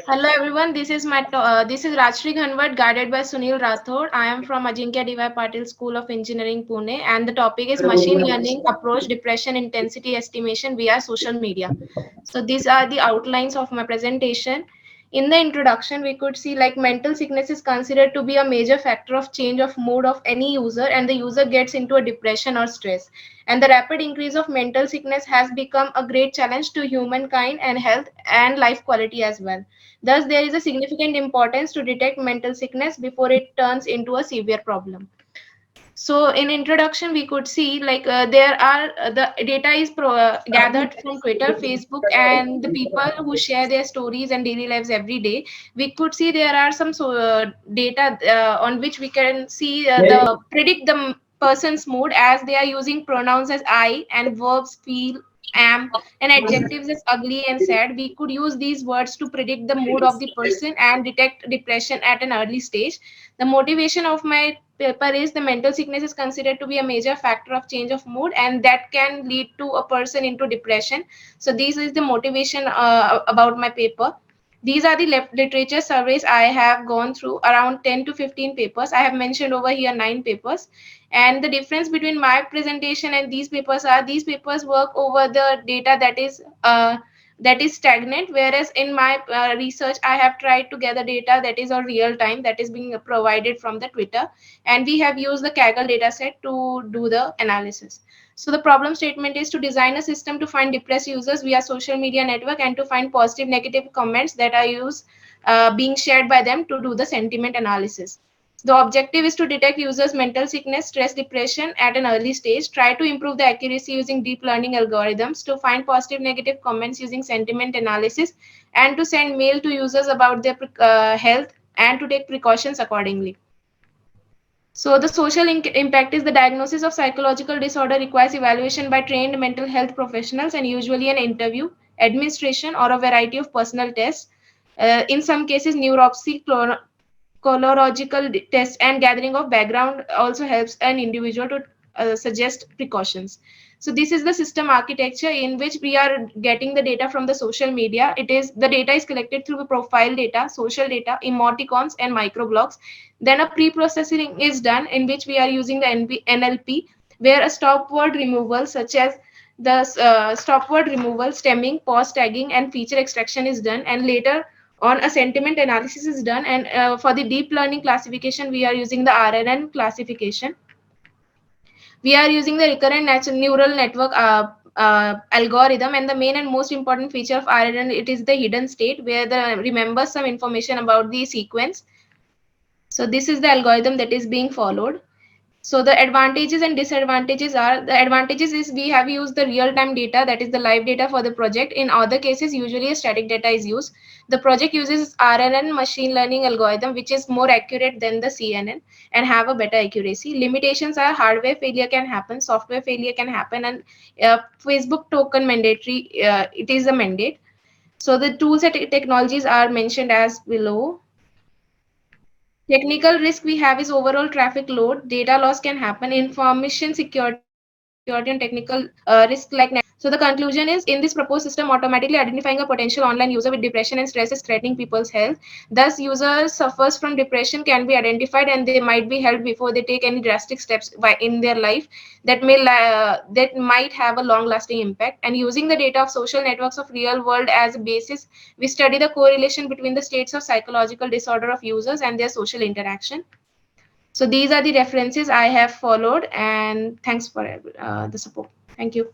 Hello everyone, this is Rajashree Ghanwai, guided by Sunil Rathod. I am from Ajinkya D.Y. Patil School of Engineering, Pune, and the topic is machine learning approach depression intensity estimation via social media. So these are the outlines of my presentation. In the introduction, we could see like mental sickness is considered to be a major factor of change of mood of any user, and the user gets into a depression or stress. And the rapid increase of mental sickness has become a great challenge to humankind and health and life quality as well. Thus, there is a significant importance to detect mental sickness before it turns into a severe problem. So, in introduction, we could see like there are the data is gathered from Twitter, Facebook, and the people who share their stories and daily lives every day. We could see there are some data on which we can see the predict the person's mood as they are using pronouns as I and verbs feel, am, and adjectives as ugly and sad. We could use these words to predict the mood of the person and detect depression at an early stage. The motivation of my paper is the mental sickness is considered to be a major factor of change of mood, and that can lead to a person into depression. So this is the motivation about my paper. These are the literature surveys I have gone through, around 10 to 15 papers. I have mentioned over here 9 papers. And the difference between my presentation and these papers are these papers work over the data that is stagnant, whereas in my research I have tried to gather data that is on real time, that is being provided from the Twitter, and we have used the Kaggle dataset to do the analysis. So the problem statement is to design a system to find depressed users via social media network and to find positive negative comments that are used being shared by them to do the sentiment analysis. The objective is to detect users' mental sickness, stress, depression at an early stage, try to improve the accuracy using deep learning algorithms, to find positive negative comments using sentiment analysis, and to send mail to users about their health and to take precautions accordingly. So the social impact is the diagnosis of psychological disorder requires evaluation by trained mental health professionals and usually an interview, administration, or a variety of personal tests. In some cases, neuropsy, colorological test and gathering of background also helps an individual to suggest precautions. So this is the system architecture in which we are getting the data from the social media. It is the data is collected through the profile data, social data, emoticons, and microblogs. Then a pre-processing is done in which we are using the NLP, where a stop word removal such as the stop word removal, stemming, pause tagging, and feature extraction is done, and later on a sentiment analysis is done. And for the deep learning classification we are using the RNN classification. We are using the recurrent natural neural network algorithm, and the main and most important feature of RNN, it is the hidden state where the remembers some information about the sequence. So this is the algorithm that is being followed. So the advantages and disadvantages are, the advantages is we have used the real time data, that is the live data for the project. In other cases, usually a static data is used. The project uses RNN machine learning algorithm, which is more accurate than the CNN and have a better accuracy. Limitations are hardware failure can happen, software failure can happen, and Facebook token mandatory, it is a mandate. So the tools and technologies are mentioned as below. Technical risk we have is overall traffic load, data loss can happen, information security and technical risk like network attacks. So the conclusion is, in this proposed system, automatically identifying a potential online user with depression and stress is threatening people's health. Thus, users suffers from depression can be identified and they might be helped before they take any drastic steps in their life that might have a long-lasting impact. And using the data of social networks of real world as a basis, we study the correlation between the states of psychological disorder of users and their social interaction. So these are the references I have followed, and thanks for the support. Thank you.